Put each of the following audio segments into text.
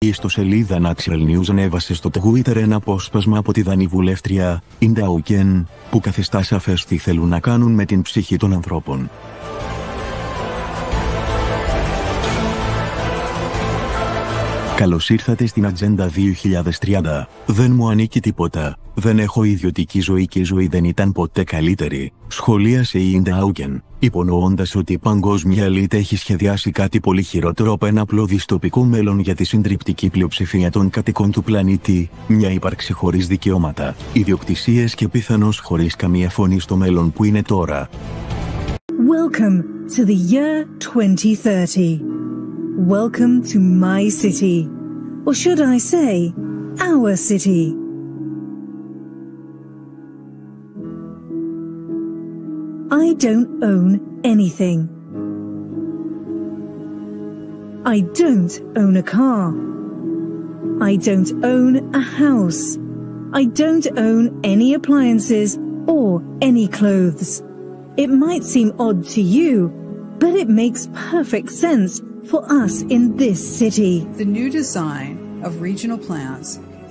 Η ιστοσελίδα Natural News ανέβασε στο Twitter ένα απόσπασμα από τη δανή βουλεύτρια Είναι, που καθιστά σαφές τι θέλουν να κάνουν με την ψυχή των ανθρώπων. Καλώς ήρθατε στην Ατζέντα 2030. Δεν μου ανήκει τίποτα. Δεν έχω ιδιωτική ζωή και η ζωή δεν ήταν ποτέ καλύτερη, σχολίασε η Είναι, υπονοώντας ότι η παγκόσμια ελίτ έχει σχεδιάσει κάτι πολύ χειρότερο από ένα απλό δυστοπικό μέλλον για τη συντριπτική πλειοψηφία των κατοικών του πλανήτη, μια ύπαρξη χωρίς δικαιώματα, ιδιοκτησίες και πιθανώς χωρίς καμία φωνή στο μέλλον που είναι τώρα. Welcome to the year 2030. Welcome to my city, or should I say, our city. I don't own anything. I don't own a car. I don't own a house. I don't own any appliances or any clothes. It might seem odd to you, but it makes perfect sense for us in this city. The new design of regional plans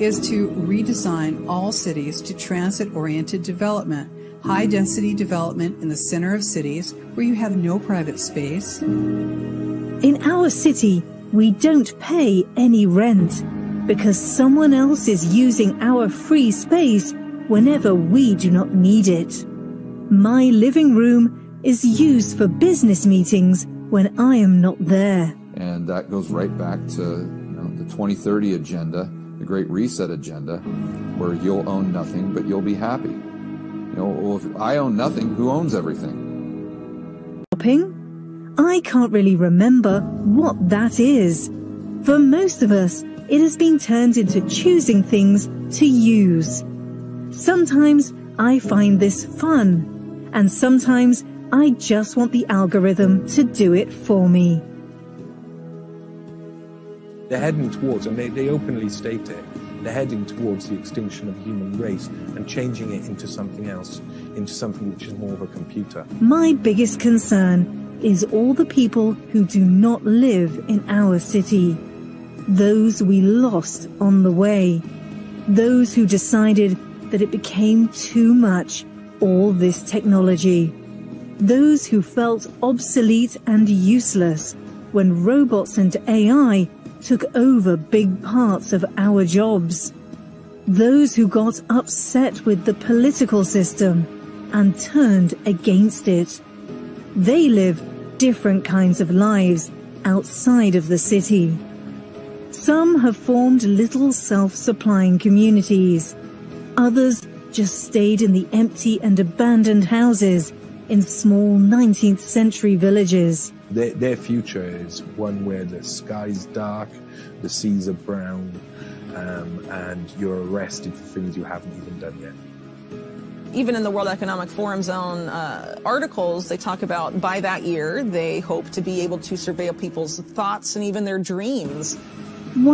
is to redesign all cities to transit-oriented development, high-density development in the center of cities where you have no private space. In our city, we don't pay any rent because someone else is using our free space whenever we do not need it. My living room is used for business meetings when I am not there. And that goes right back to the 2030 agenda, the Great Reset agenda, where you'll own nothing, but you'll be happy. Well, if I own nothing, who owns everything? Shopping? I can't really remember what that is. For most of us, it has been turned into choosing things to use. Sometimes I find this fun, and sometimes I just want the algorithm to do it for me. They're heading towards, and they openly state it, they're heading towards the extinction of the human race and changing it into something else, into something which is more of a computer. My biggest concern is all the people who do not live in our city. Those we lost on the way. Those who decided that it became too much, all this technology. Those who felt obsolete and useless when robots and AI took over big parts of our jobs. Those who got upset with the political system and turned against it. They live different kinds of lives outside of the city. Some have formed little self-supplying communities. Others just stayed in the empty and abandoned houses in small 19th century villages. Their future is one where the sky's dark, the seas are brown, and you're arrested for things you haven't even done yet. Even in the World Economic Forum's own articles, they talk about by that year, they hope to be able to surveil people's thoughts and even their dreams.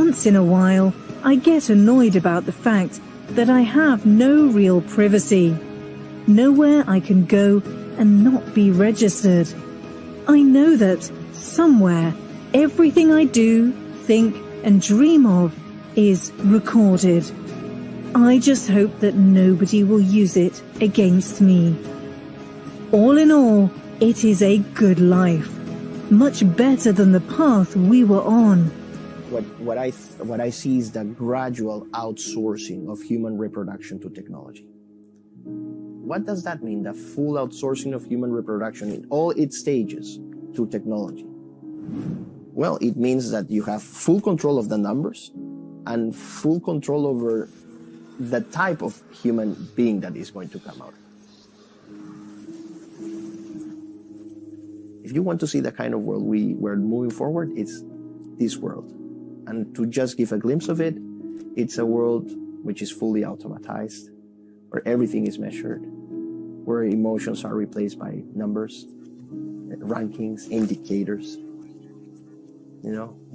Once in a while, I get annoyed about the fact that I have no real privacy. Nowhere I can go and not be registered. I know that somewhere everything I do, think and dream of is recorded. I just hope that nobody will use it against me. All in all, it is a good life, much better than the path we were on. What I see is the gradual outsourcing of human reproduction to technology. What does that mean, the full outsourcing of human reproduction in all its stages to technology? Well, it means that you have full control of the numbers and full control over the type of human being that is going to come out. If you want to see the kind of world we're moving forward, it's this world. And to just give a glimpse of it, it's a world which is fully automatized, where everything is measured, where emotions are replaced by numbers, rankings, indicators,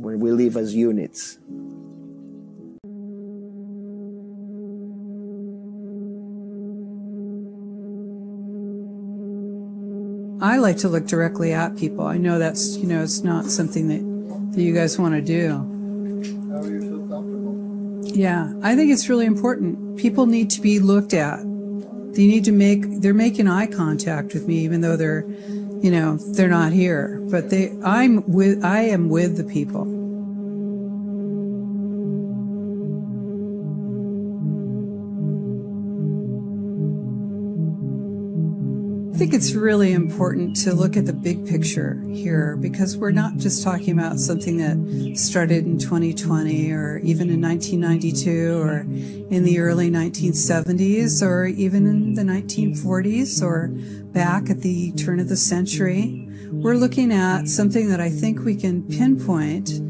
where we live as units. I like to look directly at people. I know that's, it's not something that you guys want to do. How are you feeling? Yeah, I think it's really important. People need to be looked at. They're making eye contact with me, even though they're not here. But I am with the people. I think it's really important to look at the big picture here, because we're not just talking about something that started in 2020 or even in 1992 or in the early 1970s or even in the 1940s or back at the turn of the century. We're looking at something that I think we can pinpoint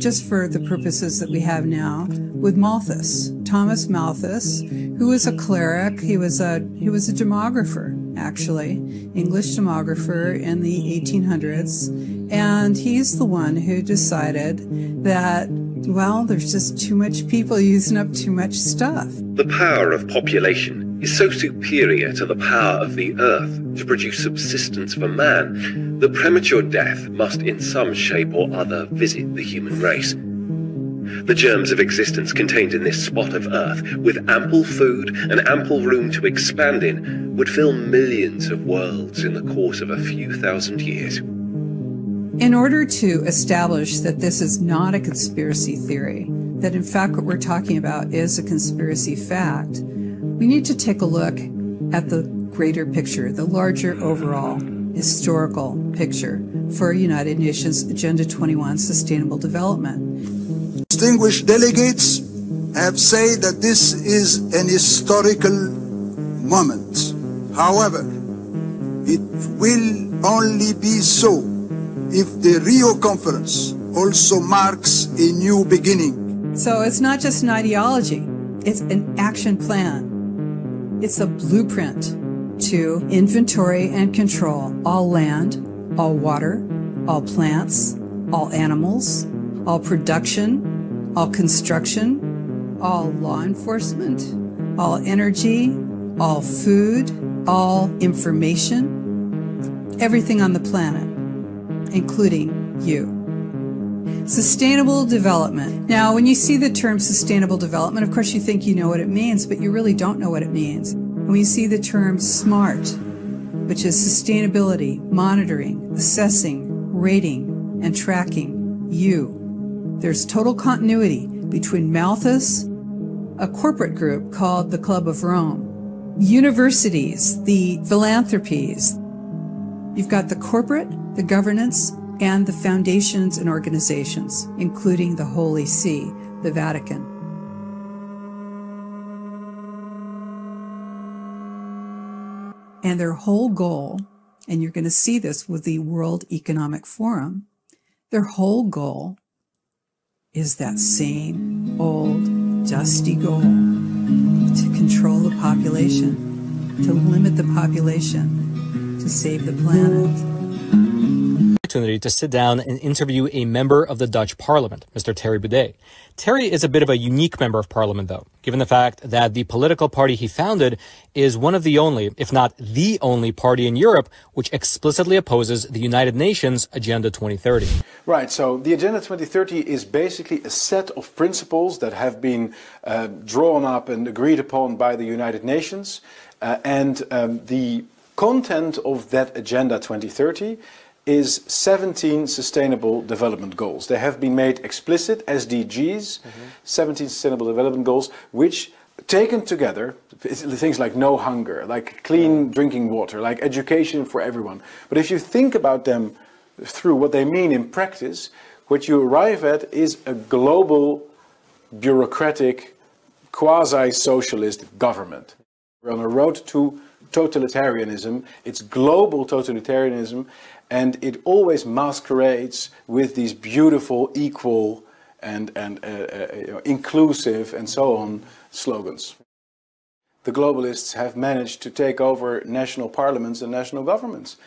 just for the purposes that we have now with Malthus, Thomas Malthus, who was a cleric. He was a demographer, actually, English demographer in the 1800s. And he's the one who decided that, well, there's just too much people using up too much stuff. The power of population is so superior to the power of the earth to produce subsistence for man that premature death must in some shape or other visit the human race. The germs of existence contained in this spot of earth, with ample food and ample room to expand in, would fill millions of worlds in the course of a few thousand years. In order to establish that this is not a conspiracy theory, that in fact what we're talking about is a conspiracy fact, we need to take a look at the greater picture, the larger overall historical picture for United Nations Agenda 21 Sustainable Development. Distinguished delegates have said that this is an historical moment. However, it will only be so if the Rio Conference also marks a new beginning. So it's not just an ideology, it's an action plan. It's a blueprint to inventory and control all land, all water, all plants, all animals, all production, all construction, all law enforcement, all energy, all food, all information, everything on the planet, including you. Sustainable development. Now, when you see the term sustainable development, of course you think you know what it means, but you really don't know what it means. When you see the term SMART, which is sustainability, monitoring, assessing, rating, and tracking you, there's total continuity between Malthus, a corporate group called the Club of Rome, universities, the philanthropies. You've got the corporate, the governance, and the foundations and organizations, including the Holy See, the Vatican. And their whole goal, and you're going to see this with the World Economic Forum, their whole goal is that same old dusty goal to control the population, to limit the population, to save the planet. Opportunity to sit down and interview a member of the Dutch Parliament, Mr. Thierry Baudet. Thierry is a bit of a unique member of Parliament, though, given the fact that the political party he founded is one of the only, if not the only party in Europe which explicitly opposes the United Nations Agenda 2030. Right, so the Agenda 2030 is basically a set of principles that have been drawn up and agreed upon by the United Nations, and the content of that Agenda 2030 is 17 Sustainable Development Goals. They have been made explicit, SDGs, 17 Sustainable Development Goals, which taken together, things like no hunger, like clean drinking water, like education for everyone. But if you think about them through what they mean in practice, what you arrive at is a global, bureaucratic, quasi-socialist government. We're on a road to totalitarianism. It's global totalitarianism, and it always masquerades with these beautiful, equal, and inclusive, and so on slogans. The globalists have managed to take over national parliaments and national governments.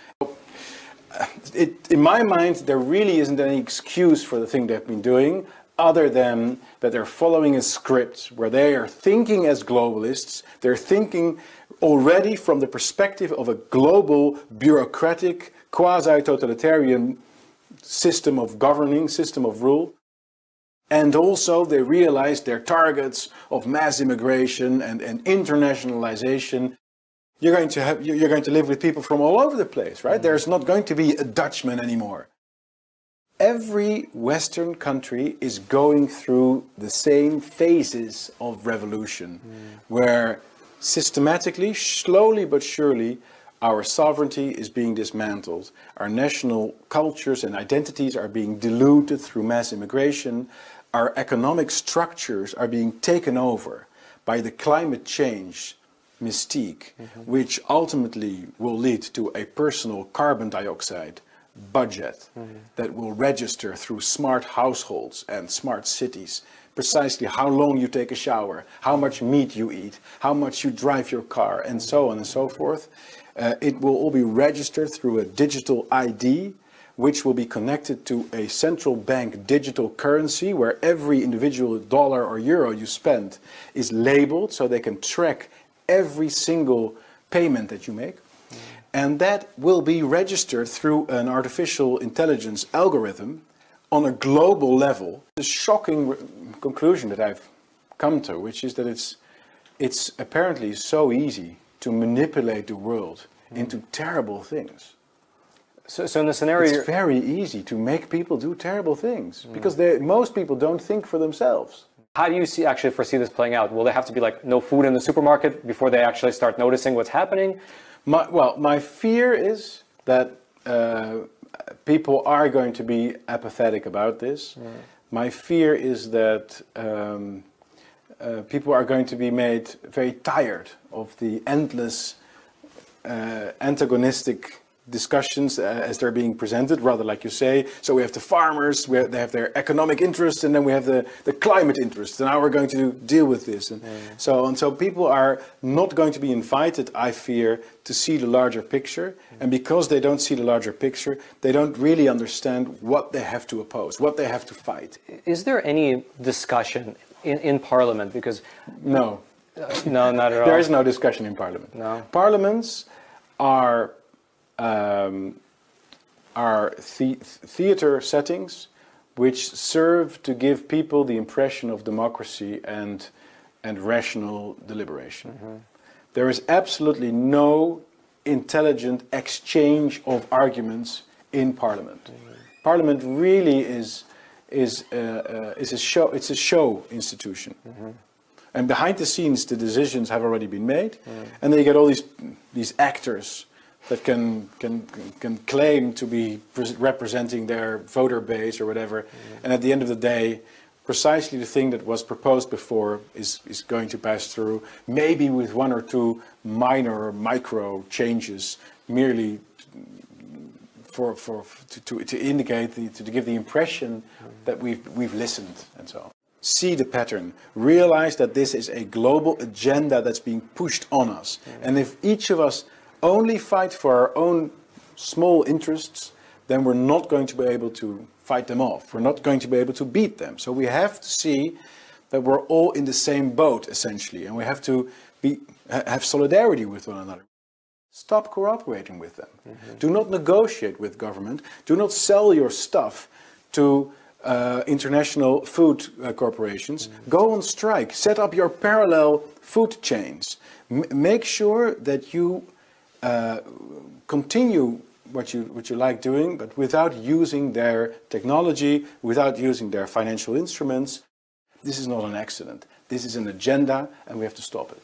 In my mind, there really isn't any excuse for the thing they've been doing, other than that they're following a script where they are thinking as globalists. They're thinking already from the perspective of a global, bureaucratic, quasi-totalitarian system of governing, system of rule. And also they realize their targets of mass immigration and internationalization. You're going to live with people from all over the place, right? There's not going to be a Dutchman anymore. Every Western country is going through the same phases of revolution, where systematically, slowly but surely, our sovereignty is being dismantled. Our national cultures and identities are being diluted through mass immigration. Our economic structures are being taken over by the climate change mystique, which ultimately will lead to a personal carbon dioxide budget that will register through smart households and smart cities precisely how long you take a shower, how much meat you eat, how much you drive your car, and so on and so forth. It will all be registered through a digital ID, which will be connected to a central bank digital currency where every individual dollar or euro you spend is labeled so they can track every single payment that you make. And that will be registered through an artificial intelligence algorithm on a global level. The shocking conclusion that I've come to, which is that it's apparently so easy to manipulate the world into terrible things. So in the scenario, it's very easy to make people do terrible things because most people don't think for themselves. How do you actually foresee this playing out? Will there have to be like no food in the supermarket before they actually start noticing what's happening? My fear is that people are going to be apathetic about this. My fear is that people are going to be made very tired of the endless antagonistic discussions as they're being presented, rather like you say. So we have the farmers, they have their economic interests, and then we have the climate interests, and now we're going to deal with this. And so people are not going to be invited, I fear, to see the larger picture. And because they don't see the larger picture, they don't really understand what they have to oppose, what they have to fight. Is there any discussion in Parliament? Because no, not at all. There is no discussion in Parliament. No. Parliaments are theater settings which serve to give people the impression of democracy and rational deliberation. There is absolutely no intelligent exchange of arguments in Parliament. Parliament really is a show. It's a show institution. And behind the scenes, the decisions have already been made, and then you get all these actors that can claim to be representing their voter base or whatever, and at the end of the day, precisely the thing that was proposed before is going to pass through, maybe with one or two minor or micro changes, merely to indicate to give the impression that we've listened and so on. See the pattern, realize that this is a global agenda that's being pushed on us, and if each of us only fight for our own small interests, then we're not going to be able to fight them off. We're not going to be able to beat them. So we have to see that we're all in the same boat, essentially, and we have to have solidarity with one another. Stop cooperating with them. Do not negotiate with government. Do not sell your stuff to international food corporations. Go on strike. Set up your parallel food chains. Make sure that you continue what you like doing, but without using their technology, without using their financial instruments. This is not an accident. This is an agenda, and we have to stop it.